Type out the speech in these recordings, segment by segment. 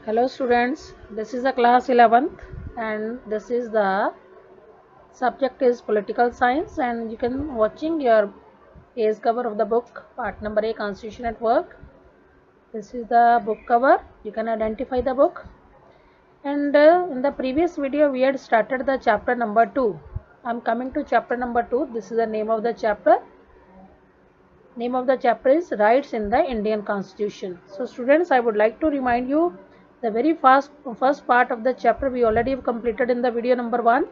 Hello students, this is the class 11th and this is the subject is political science and you can watching your page cover of the book part number A Constitution at Work. This is the book cover, you can identify the book and in the previous video we had started the chapter number 2. I am coming to chapter number 2, this is the name of the chapter. Name of the chapter is Rights in the Indian Constitution. So students, I would like to remind you the very first part of the chapter we already have completed in the video number 1.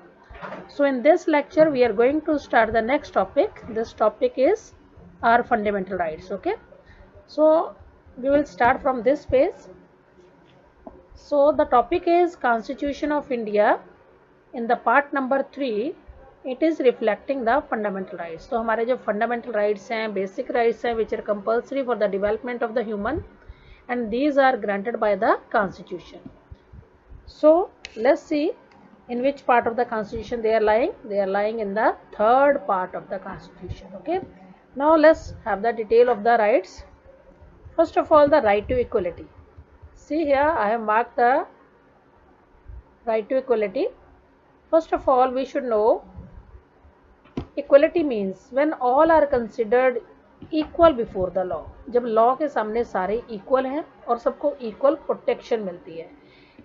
So in this lecture we are going to start the next topic. This topic is our fundamental rights. Okay. So we will start from this page. So the topic is Constitution of India. In the part number 3 it is reflecting the fundamental rights. तो हमारे जो fundamental rights हैं, basic rights हैं, which are compulsory for the development of the human, and these are granted by the constitution. So let's see in which part of the constitution they are lying. They are lying in the third part of the constitution. Okay, now let's have the detail of the rights. First of all, the right to equality. See here I have marked the right to equality. First of all, we should know equality means when all are considered equal before the law. जब law के सामने सारे equal हैं और सबको equal protection मिलती है.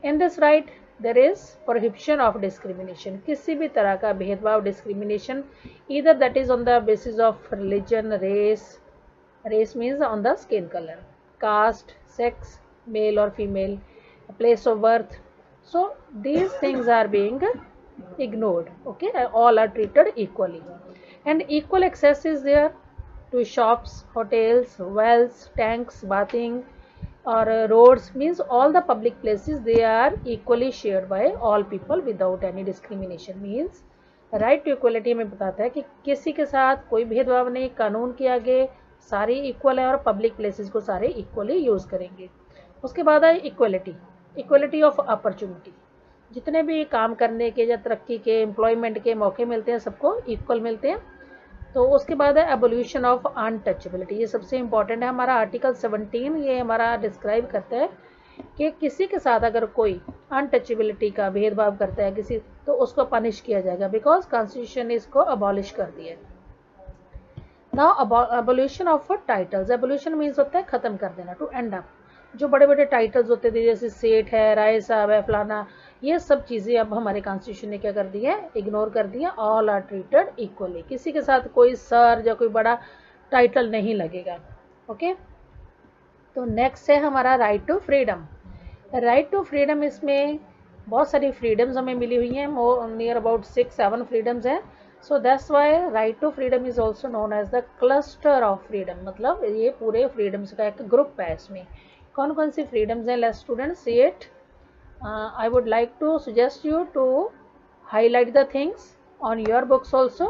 In this right there is prohibition of discrimination. किसी भी तरह का भेदभाव, discrimination, either that is on the basis of religion, race means on the skin color, caste, sex, male or female, place of birth. So these things are being ignored. Okay, all are treated equally and equal access is there to shops, hotels, wells, tanks, bathing or roads, means all the public places they are equally shared by all people without any discrimination. Means right to equality में बताता है कि किसी के साथ कोई भेदभाव नहीं, कानून के आगे सारे इक्वल है और पब्लिक प्लेसेस को सारे इक्वली यूज करेंगे. उसके बाद है इक्वलिटी, इक्वलिटी ऑफ अपॉर्चुनिटी. जितने भी काम करने के या तरक्की के, एम्प्लॉयमेंट के मौके मिलते हैं सबको इक्वल मिलते हैं. तो उसके बाद है एबोल्यूशन ऑफ अनटचेबिलिटी. ये सबसे इंपॉर्टेंट है. हमारा आर्टिकल 17 ये हमारा डिस्क्राइब करता है कि किसी के साथ अगर कोई अनटचेबिलिटी का भेदभाव करता है किसी, तो उसको पनिश किया जाएगा बिकॉज कॉन्स्टिट्यूशन ने इसको अबॉलिश कर दिया. Now abolition of titles. Abolition means होता है खत्म कर देना, टू एंड अप. जो बड़े बड़े टाइटल्स होते थे जैसे सेठ है, राय साहब है, फलाना, ये सब चीज़ें अब हमारे कॉन्स्टिट्यूशन ने क्या कर दी है, इग्नोर कर दिया. All are treated equally. किसी के साथ कोई सर या कोई बड़ा टाइटल नहीं लगेगा. ओके, तो नेक्स्ट है हमारा right to freedom. Right to freedom, इसमें बहुत सारी फ्रीडम्स हमें मिली हुई हैं, नियर अबाउट 6-7 फ्रीडम्स हैं. So that's why right to freedom is also known as the cluster of freedom. मतलब ये पूरे फ्रीडम्स का एक ग्रुप है. इसमें कौन कौन सी फ्रीडम्स हैं, let's students see it. I would like to suggest you to highlight the things on your books also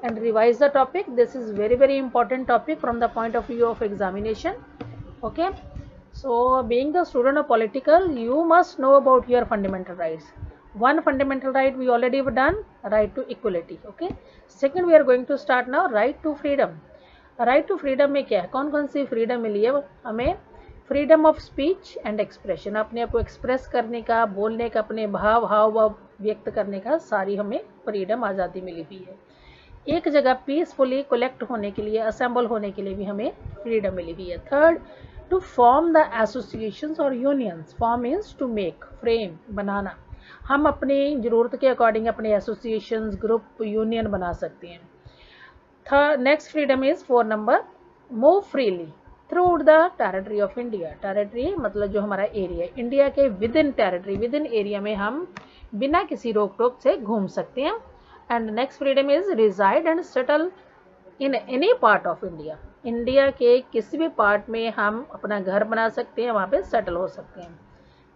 and revise the topic. This is very important topic from the point of view of examination. Okay, so being the student of political, you must know about your fundamental rights. One fundamental right we already have done, right to equality. Okay, second we are going to start now right to freedom. right to freedom में क्या है, कौन कौन सी freedom मिली है हमें. Freedom of speech and expression, अपने आप को एक्सप्रेस करने का, बोलने का, अपने हाव भाव व्यक्त करने का सारी हमें फ्रीडम, आज़ादी मिली हुई है. एक जगह पीसफुली कलेक्ट होने के लिए, असेंबल होने के लिए भी हमें फ्रीडम मिली हुई है. Third, to form the associations और unions. Form means to make, frame, बनाना. हम अपनी ज़रूरत के अकॉर्डिंग अपने एसोसिएशंस, ग्रुप, यूनियन बना सकते हैं. Third, next freedom is 4 number, move freely throughout the territory of India. Territory मतलब जो हमारा एरिया है, इंडिया के with in territory, with in area में हम बिना किसी रोक टोक से घूम सकते हैं. And next freedom is reside and settle in any part of India. India के किसी भी पार्ट में हम अपना घर बना सकते हैं, वहाँ पे सेटल हो सकते हैं.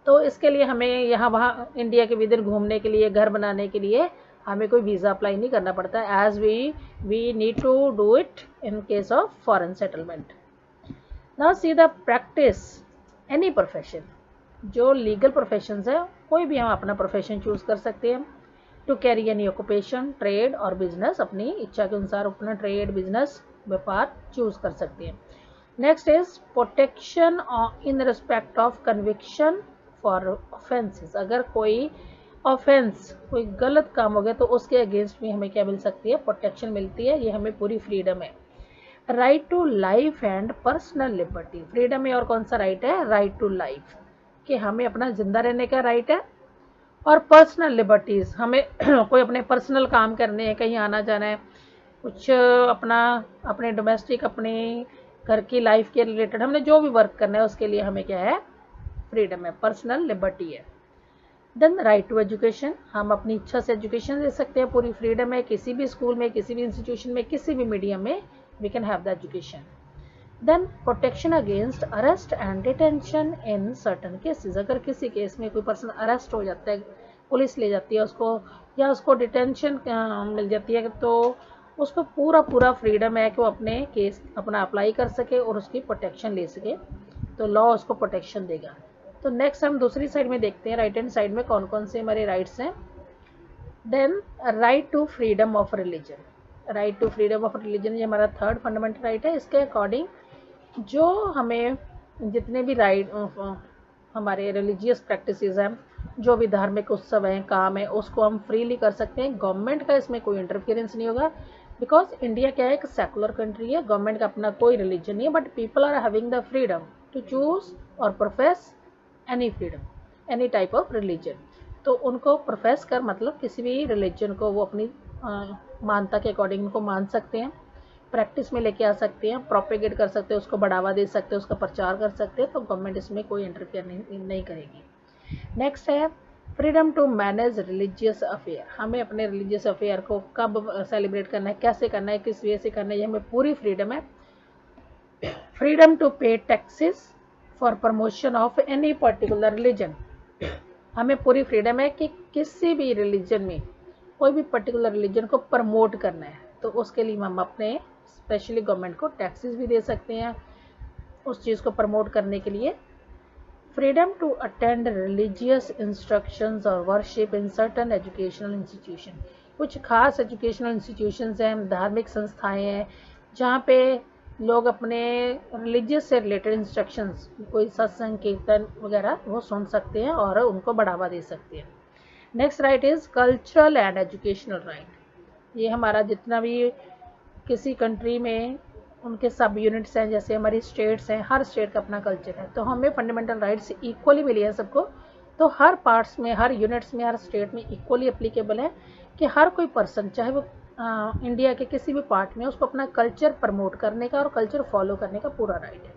तो इसके लिए हमें यहाँ वहाँ इंडिया के विद इन घूमने के लिए, घर बनाने के लिए हमें कोई वीज़ा अप्लाई नहीं करना पड़ता, as we need to do it in case of foreign settlement. Now see the practice any profession. जो लीगल प्रोफेशंस है, कोई भी हम अपना प्रोफेशन चूज कर सकते हैं. To carry any occupation, trade और बिजनेस, अपनी इच्छा के अनुसार अपना ट्रेड, बिजनेस, व्यापार चूज कर सकते हैं. Next is protection in respect of conviction for offences, अगर कोई ऑफेंस, कोई गलत काम हो गया तो उसके अगेंस्ट भी हमें क्या मिल सकती है, प्रोटेक्शन मिलती है, ये हमें पूरी फ्रीडम है। Right to life and personal liberty, freedom में और कौन सा राइट है, राइट टू लाइफ, कि हमें अपना जिंदा रहने का राइट है, और पर्सनल लिबर्टीज, हमें कोई अपने पर्सनल काम करने हैं, कहीं आना जाना है, कुछ अपना अपने डोमेस्टिक, अपने घर की लाइफ के रिलेटेड हमने जो भी वर्क करना है उसके लिए हमें क्या है, फ्रीडम है, पर्सनल लिबर्टी है। देन राइट टू एजुकेशन, हम अपनी इच्छा से एजुकेशन ले सकते हैं, पूरी फ्रीडम है, किसी भी स्कूल में, किसी भी इंस्टीट्यूशन में, किसी भी मीडियम में we can have the education. Then protection against arrest and detention in certain cases, अगर किसी केस में कोई पर्सन अरेस्ट हो जाता है, पुलिस ले जाती है उसको, या उसको डिटेंशन मिल जाती है, तो उसको पूरा फ्रीडम है कि वो अपने केस अपना अप्लाई कर सके और उसकी प्रोटेक्शन ले सके, तो लॉ उसको प्रोटेक्शन देगा। तो नेक्स्ट हम दूसरी साइड में देखते हैं, राइट हैंड साइड में कौन कौन से हमारे राइट्स हैं। Then right to freedom of religion, right to freedom of religion ये हमारा थर्ड फंडामेंटल राइट है। इसके अकॉर्डिंग जो हमें जितने भी राइट हमारे रिलीजियस प्रैक्टिसेस हैं, जो भी धार्मिक उत्सव हैं, काम है, उसको हम फ्रीली कर सकते हैं, गवर्नमेंट का इसमें कोई इंटरफियरेंस नहीं होगा, बिकॉज इंडिया क्या है, एक सेकुलर कंट्री है, गवर्नमेंट का अपना कोई रिलीजन नहीं है, but people are having the freedom to choose और profess any freedom, any type of religion. तो उनको प्रोफेस कर मतलब किसी भी रिलीजन को वो अपनी मानता के अकॉर्डिंग उनको मान सकते हैं, प्रैक्टिस में लेके आ सकते हैं, प्रोपेगेट कर सकते हैं, उसको बढ़ावा दे सकते हैं, उसका प्रचार कर सकते हैं, तो गवर्नमेंट इसमें कोई इंटरफेयर नहीं करेगी। नेक्स्ट है freedom to manage religious affair, हमें अपने रिलीजियस अफेयर को कब सेलिब्रेट करना है, कैसे करना है, किस वे से करना है, ये हमें पूरी फ्रीडम है। फ्रीडम टू पे taxes for promotion of any particular religion, हमें पूरी फ्रीडम है कि किसी भी रिलीजन में कोई भी पर्टिकुलर रिलीजन को प्रमोट करना है, तो उसके लिए हम अपने स्पेशली गवर्नमेंट को टैक्सेस भी दे सकते हैं उस चीज़ को प्रमोट करने के लिए। Freedom to attend religious instructions और worship in certain educational institution, कुछ खास एजुकेशनल इंस्टीट्यूशंस हैं, धार्मिक संस्थाएं हैं, जहाँ पे लोग अपने रिलीजियस से रिलेटेड इंस्ट्रक्शंस, कोई सत्संग कीर्तन वगैरह वो सुन सकते हैं और उनको बढ़ावा दे सकते हैं। Next right is cultural and educational right, ये हमारा जितना भी किसी कंट्री में उनके सब यूनिट्स हैं, जैसे हमारी स्टेट्स हैं, हर स्टेट का अपना कल्चर है, तो हमें फंडामेंटल राइट्स इक्वली मिली है सबको, तो हर पार्ट्स में, हर यूनिट्स में, हर स्टेट में इक्वली एप्लीकेबल है कि हर कोई पर्सन चाहे वो इंडिया के किसी भी पार्ट में, उसको अपना कल्चर प्रमोट करने का और कल्चर फॉलो करने का पूरा राइट है।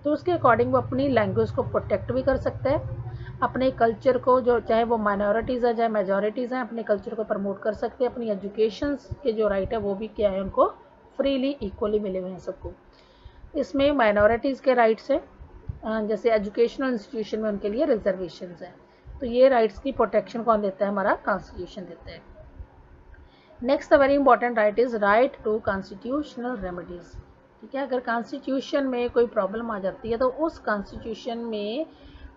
तो उसके अकॉर्डिंग वो अपनी लैंग्वेज को प्रोटेक्ट भी कर सकता है, अपने कल्चर को, जो चाहे वो माइनॉरिटीज़ है चाहे मेजॉरिटीज़ हैं, अपने कल्चर को प्रमोट कर सकते हैं, अपनी एजुकेशन के जो राइट है वो भी क्या है, उनको फ्रीली इक्वली मिले हुए हैं सबको। इसमें माइनॉरिटीज़ के राइट्स हैं, जैसे एजुकेशनल इंस्टीट्यूशन में उनके लिए रिजर्वेशंस हैं, तो ये राइट्स की प्रोटेक्शन कौन देता है, हमारा कॉन्स्टिट्यूशन देता है। Next the very important right is right to constitutional remedies, ठीक है, अगर कॉन्स्टिट्यूशन में कोई प्रॉब्लम आ जाती है तो उस कॉन्स्टिट्यूशन में,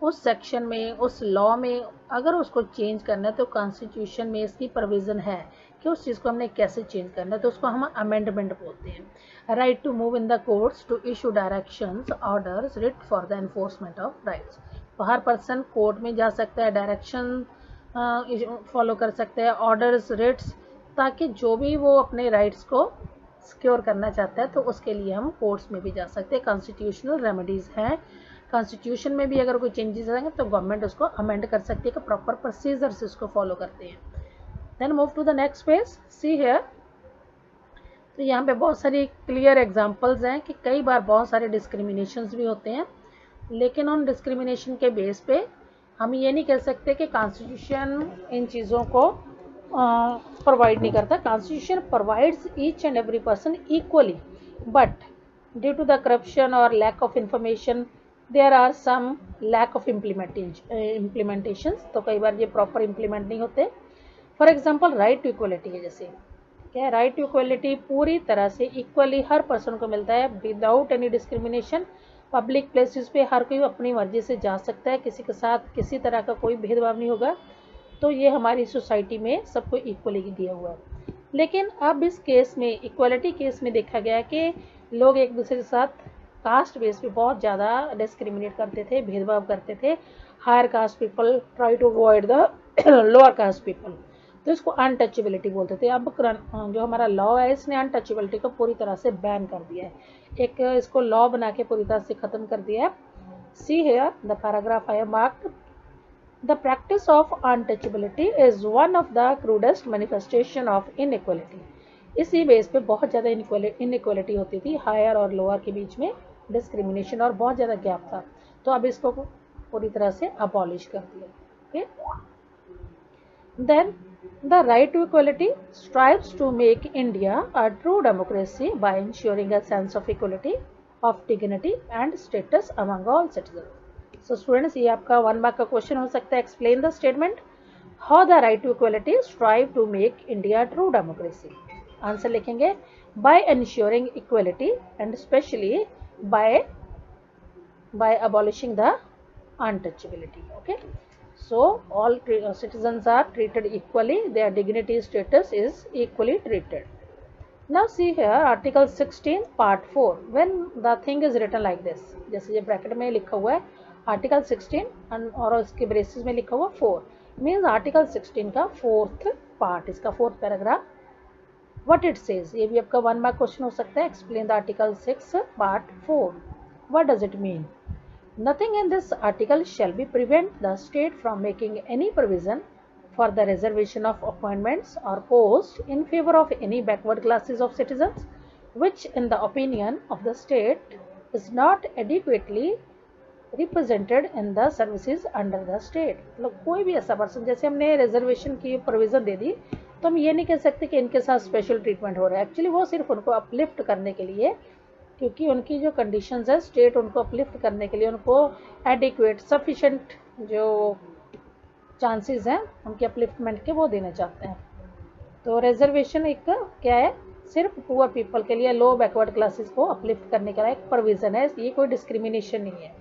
उस सेक्शन में, उस लॉ में अगर उसको चेंज करना है तो कॉन्स्टिट्यूशन में इसकी प्रोविज़न है कि उस चीज़ को हमने कैसे चेंज करना है, तो उसको हम अमेंडमेंट बोलते हैं। Right to move in the courts to issue directions orders writ for the enforcement of rights, तो हर पर्सन कोर्ट में जा सकता है, डायरेक्शन फॉलो कर सकते हैं, ऑर्डर्स, रिट्स, ताकि जो भी वो अपने राइट्स को सिक्योर करना चाहता है तो उसके लिए हम कोर्ट्स में भी जा सकते हैं। कॉन्स्टिट्यूशनल रेमेडीज़ हैं, कॉन्स्टिट्यूशन में भी अगर कोई चेंजेस आएंगे तो गवर्नमेंट उसको अमेंड कर सकती है कि प्रॉपर प्रोसीजर से उसको फॉलो करते हैं। Then move to the next page, see here, तो यहाँ पे बहुत सारी क्लियर एग्जांपल्स हैं कि कई बार बहुत सारे डिस्क्रिमिनेशंस भी होते हैं, लेकिन उन डिस्क्रिमिनेशन के बेस पे हम ये नहीं कह सकते कि कॉन्स्टिट्यूशन इन चीज़ों को प्रोवाइड नहीं करता। Constitution provides each and every person equally, but due to the corruption और lack of information there are some lack of implementations, तो कई बार ये प्रॉपर इम्प्लीमेंट नहीं होते। For example right to equality है, जैसे क्या है, राइट टू इक्वलिटी पूरी तरह से इक्वली हर पर्सन को मिलता है without any discrimination. Public places पे हर कोई अपनी मर्जी से जा सकता है, किसी के साथ किसी तरह का कोई भेदभाव नहीं होगा, तो ये हमारी सोसाइटी में सबको इक्वली दिया हुआ है। लेकिन अब इस केस में, इक्वलिटी केस में देखा गया कि लोग एक दूसरे के साथ कास्ट बेस पे बहुत ज़्यादा डिस्क्रिमिनेट करते थे, भेदभाव करते थे। Higher caste people try to avoid the lower caste people, तो इसको अनटचेबिलिटी बोलते थे। अब जो हमारा लॉ है इसने अनटचेबिलिटी को पूरी तरह से बैन कर दिया है, एक इसको लॉ बना के पूरी तरह से ख़त्म कर दिया है। See here the paragraph I have marked, the practice of untouchability is one of the crudest manifestation of inequality. इसी बेस पे बहुत ज़्यादा इनइक्वलिटी होती थी, हायर और लोअर के बीच में डिस्क्रिमिनेशन और बहुत ज़्यादा गैप था, तो अब इसको पूरी तरह से अबॉलिश कर दिया। Then the right to equality strives to make India a true democracy by ensuring a sense of equality of dignity and status among all citizen. So students, ये आपका 1 मार्क का क्वेश्चन हो सकता है। Explain the statement, how the right to equality strive to make India true democracy. Answer लिखेंगे by ensuring equality and specially by abolishing the untouchability. Okay, so all citizens are treated equally, their dignity status is equally treated. Now see here article 16 part 4, when the thing is written like this, जैसे ये bracket में लिखा हुआ है article 16 और उसके braces में लिखा हुआ 4, मीन्स article 16 का 4th पार्ट, इसका 4th paragraph, what it says, ये भी आपका 1 मार्क क्वेश्चन हो सकता है। Explain the article 6 part 4, what does it mean? Nothing in this article shall be prevent the state from making any provision for the reservation of appointments or posts in favor of any backward classes of citizens, which in the opinion of the state is not adequately represented in the services under the state। मतलब कोई भी ऐसा person, जैसे हमने reservation की provision दे दी, तो हम ये नहीं कह सकते कि इनके साथ स्पेशल ट्रीटमेंट हो रहा है। एक्चुअली वो सिर्फ उनको अपलिफ्ट करने के लिए, क्योंकि उनकी जो कंडीशंस है, स्टेट उनको अपलिफ्ट करने के लिए उनको एडिक्वेट सफिशेंट जो चांसेस हैं उनके अपलिफ्टमेंट के, वो देना चाहते हैं। तो रिजर्वेशन एक क्या है, सिर्फ पुअर पीपल के लिए, लो बैकवर्ड क्लासेस को अपलिफ्ट करने का एक प्रोविज़न है, ये कोई डिस्क्रिमिनेशन नहीं है।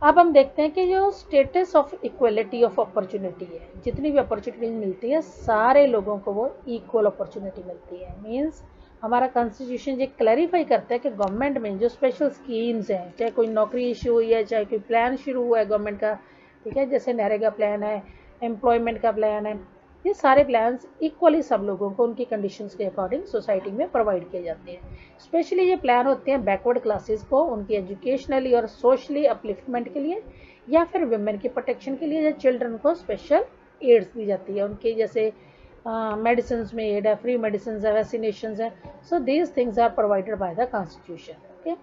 अब हम देखते हैं कि जो status of equality of opportunity है, जितनी भी अपॉर्चुनिटीज मिलती है सारे लोगों को वो इक्वल अपॉर्चुनिटी मिलती है। मीन्स हमारा कॉन्स्टिट्यूशन ये क्लैरिफाई करता है कि गवर्नमेंट में जो स्पेशल स्कीम्स हैं, चाहे कोई नौकरी इशू हुई है, चाहे कोई प्लान शुरू हुआ है गवर्नमेंट का, ठीक है, जैसे नरेगा प्लान है, एम्प्लॉयमेंट का प्लान है, ये सारे प्लान्स इक्वली सब लोगों को उनकी कंडीशंस के अकॉर्डिंग सोसाइटी में प्रोवाइड किए जाते हैं। स्पेशली ये प्लान होते हैं बैकवर्ड क्लासेस को उनकी एजुकेशनली और सोशली अपलिफ्टमेंट के लिए, या फिर वुमेन की प्रोटेक्शन के लिए, या चिल्ड्रन को स्पेशल एड्स दी जाती है उनके, जैसे मेडिसिन में एड है, फ्री मेडिसिन है, वैक्सीनेशन है। So these things are provided by the constitution. Okay,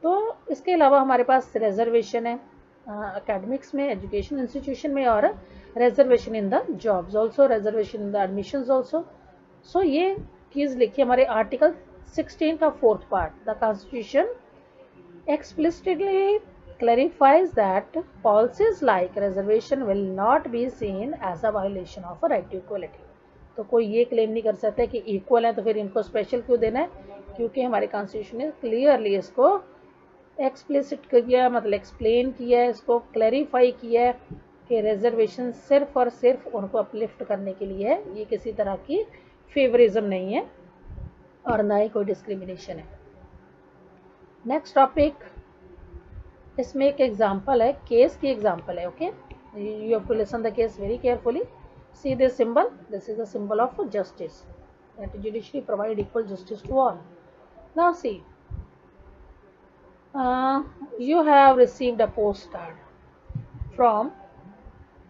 तो इसके अलावा हमारे पास रिजर्वेशन है अकेडमिक्स में, एजुकेशन इंस्टीट्यूशन में, और reservation in the jobs also, reservation in the admissions also. So ये चीज़ लिखी हमारे आर्टिकल 16 का 4th part, the constitution explicitly clarifies that policies like reservation will not be seen as a violation of a right to equality। तो कोई ये claim नहीं कर सकता कि इक्वल है तो फिर इनको स्पेशल क्यों देना है, क्योंकि हमारे कॉन्स्टिट्यूशन ने क्लियरली इसको एक्सप्लिसिट किया, मतलब एक्सप्लेन किया है, इसको क्लैरिफाई किया है कि रिजर्वेशन सिर्फ और सिर्फ उनको अपलिफ्ट करने के लिए है, ये किसी तरह की फेवरिज्म नहीं है और ना ही कोई डिस्क्रिमिनेशन है। नेक्स्ट टॉपिक, इसमें एक एग्जांपल है, केस की एग्जांपल है। Okay, you have to listen the case very carefully. See this symbol, this is a symbol of justice, that judiciary provide equal justice to all. Now see, you have received a postcard from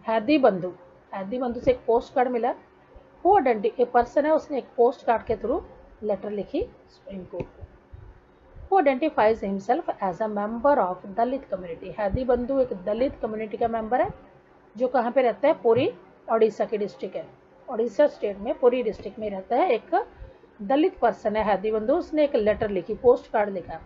हैदी बंधु। हैदी बंधु से एक post card मिला, वो एक person है, उसने एक पोस्ट कार्ड के थ्रू लेटर लिखी सुप्रीम कोर्ट को। वो identifies himself as a member of Dalit community. हैदी बंधु एक दलित कम्युनिटी का मेंबर है, जो कहाँ पे रहता है, पुरी ओडिशा की डिस्ट्रिक्ट है, ओडिशा स्टेट में पुरी डिस्ट्रिक्ट में रहता है। एक दलित पर्सन है हैदी बंधु, उसने एक लेटर लिखी, पोस्ट कार्ड लिखा।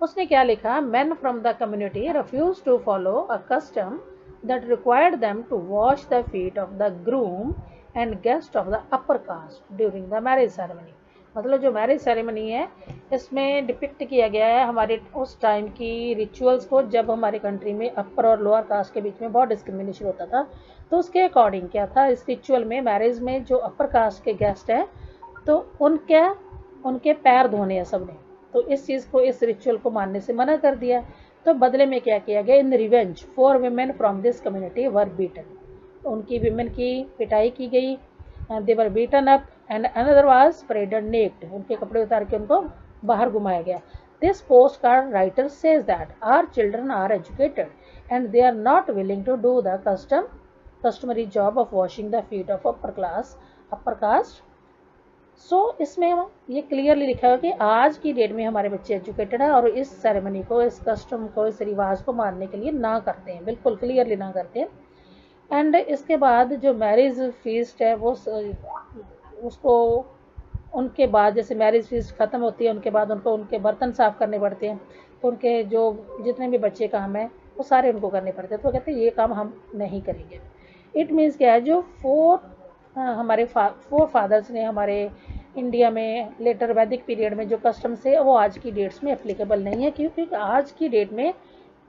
उसने क्या लिखा, man from the community refuse to follow a custom that required them to wash the feet of the groom and guest of the upper caste during the marriage ceremony. मतलब जो marriage ceremony है, इसमें depict किया गया है हमारे उस time की रिचुअल्स को, जब हमारे कंट्री में अपर और लोअर कास्ट के बीच में बहुत डिस्क्रिमिनेशन होता था। तो उसके अकॉर्डिंग क्या था, इस रिचुअल में मैरिज में जो अपर कास्ट के गेस्ट हैं, तो उनके पैर धोने हैं सबने, तो इस चीज़ को, इस रिचुअल को मानने से मना कर दिया। तो बदले में क्या किया गया, in revenge 4 women from this community were beaten, उनकी विमेन की पिटाई की गई, they were beaten up and another was paraded naked, उनके कपड़े उतार के उनको बाहर घुमाया गया। This post card writer says that our children are educated and they are not willing to do the customary job of washing the feet of upper caste। सो इसमें ये क्लियरली लिखा है कि आज की डेट में हमारे बच्चे एजुकेटेड है और इस सेरेमनी को, इस कस्टम को, इस रिवाज को मानने के लिए ना करते हैं, बिल्कुल क्लियरली ना करते हैं। एंड इसके बाद जो मैरिज फीस्ट है वो उसको उनके बाद, जैसे मैरिज फीस्ट ख़त्म होती है उनके बाद उनको उनके बर्तन साफ़ करने पड़ते हैं, तो उनके जो जितने भी बच्चे काम है वो सारे उनको करने पड़ते हैं। तो कहते हैं ये काम हम नहीं करेंगे। इट मीन्स क्या है, जो हमारे फोर फादर्स ने हमारे इंडिया में लेटर वैदिक पीरियड में जो कस्टम्स है वो आज की डेट्स में एप्लीकेबल नहीं है, क्योंकि आज की डेट में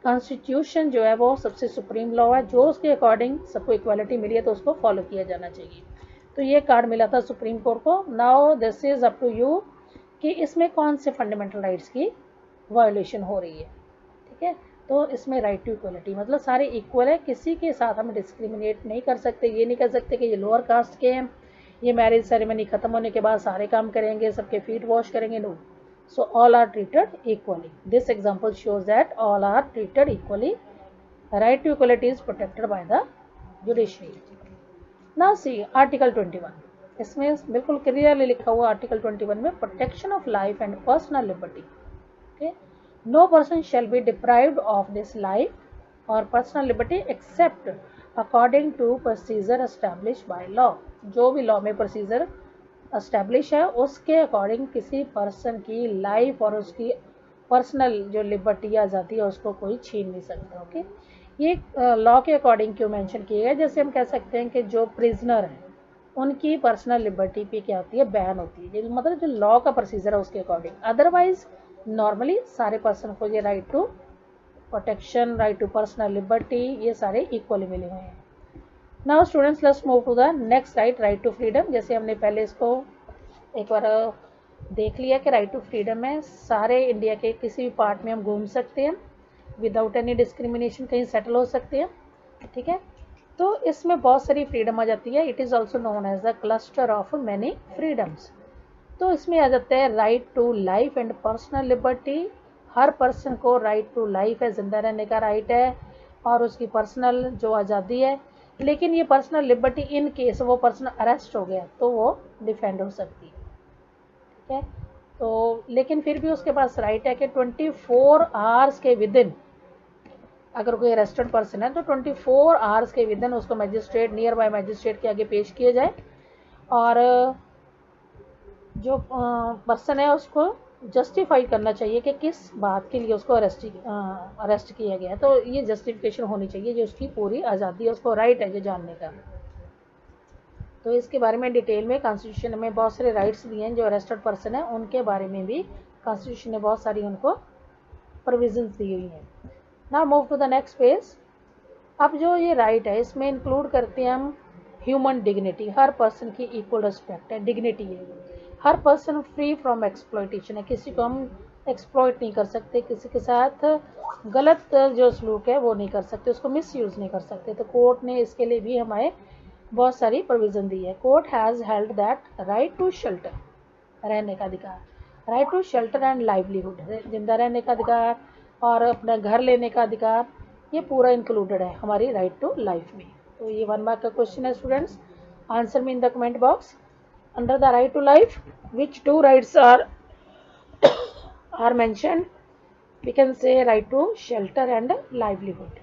कॉन्स्टिट्यूशन जो है वो सबसे सुप्रीम लॉ है, जो उसके अकॉर्डिंग सबको इक्वालिटी मिली है तो उसको फॉलो किया जाना चाहिए। तो ये कार्ड मिला था सुप्रीम कोर्ट को। Now this is up to you कि इसमें कौन से फंडामेंटल राइट्स की वायोलेशन हो रही है। ठीक है, तो इसमें राइट टू इक्वलिटी मतलब सारे इक्वल है, किसी के साथ हम डिस्क्रिमिनेट नहीं कर सकते। ये नहीं कर सकते कि ये लोअर कास्ट के हैं, ये मैरिज सेरेमनी खत्म होने के बाद सारे काम करेंगे, सबके फीट वॉश करेंगे, no. So all are treated equally. This example shows that all are treated equally. Right to equality is protected by the judiciary. Now see Article 21. इसमें बिल्कुल क्लियरली लिखा हुआ Article 21 में protection of life and personal liberty. Okay, no person shall be deprived of this life or personal liberty except according to procedure established by law. जो भी law में procedure establish है उसके अकॉर्डिंग किसी person की life और उसकी personal जो लिबर्टी या आज़ादी है उसको कोई छीन नहीं सकता। ओके, ये लॉ के अकॉर्डिंग क्यों मेंशन किया गया, जैसे हम कह सकते हैं कि जो प्रिजनर हैं उनकी पर्सनल लिबर्टी पे क्या होती है, बैन होती है, मतलब जो लॉ का प्रोसीजर है उसके अकॉर्डिंग। अदरवाइज नॉर्मली सारे पर्सन को ये right to protection, right to personal liberty, ये सारे इक्वली मिले हुए हैं। Now students let's move to the next right to freedom. जैसे हमने पहले इसको एक बार देख लिया कि राइट टू फ्रीडम है, सारे इंडिया के किसी भी पार्ट में हम घूम सकते हैं विदाउट एनी डिस्क्रिमिनेशन, कहीं सेटल हो सकते हैं। ठीक है, तो इसमें बहुत सारी फ्रीडम आ जाती है। It is also known as the cluster of many freedoms. तो इसमें आ जाता है right to life and personal liberty. हर पर्सन को राइट टू लाइफ है, जिंदा रहने का राइट है, और उसकी पर्सनल जो आज़ादी है। लेकिन ये पर्सनल लिबर्टी इन केस वो पर्सन अरेस्ट हो गया तो वो डिफेंड हो सकती है। ठीक है, तो लेकिन फिर भी उसके पास राइट है कि 24 आवर्स के विदिन, अगर कोई अरेस्टेड पर्सन है तो 24 आवर्स के विदिन उसको मैजिस्ट्रेट, नियर बाय मैजिस्ट्रेट के आगे पेश किया जाए, और जो पर्सन है उसको जस्टिफाई करना चाहिए कि किस बात के लिए उसको अरेस्ट किया गया है। तो ये जस्टिफिकेशन होनी चाहिए, जो उसकी पूरी आज़ादी है, उसको राइट है जो जानने का। तो इसके बारे में डिटेल में कॉन्स्टिट्यूशन में बहुत सारे राइट्स दिए हैं। जो अरेस्टेड पर्सन है उनके बारे में भी कॉन्स्टिट्यूशन ने बहुत सारी उनको प्रोविजंस दी हुई हैं। Now move to the next page. अब जो ये राइट है इसमें इंक्लूड करते हैं हम ह्यूमन डिग्निटी, हर पर्सन की इक्वल रिस्पेक्ट है, डिग्निटी है। हर पर्सन फ्री फ्रॉम एक्सप्लॉयटेशन है, किसी को हम एक्सप्लॉयट नहीं कर सकते, किसी के साथ गलत जो सलूक है वो नहीं कर सकते, उसको मिस यूज़ नहीं कर सकते। तो कोर्ट ने इसके लिए भी हमें बहुत सारी प्रोविज़न दी है। Court has held that right to shelter, रहने का अधिकार, right to shelter and livelihood, जिंदा रहने का अधिकार और अपना घर लेने का अधिकार, ये पूरा इंक्लूडेड है हमारी राइट टू लाइफ में। तो ये 1 मार्क का क्वेश्चन है students. Answer me in the comment box. Under the right to life, which 2 rights are mentioned? We can say right to shelter and livelihood.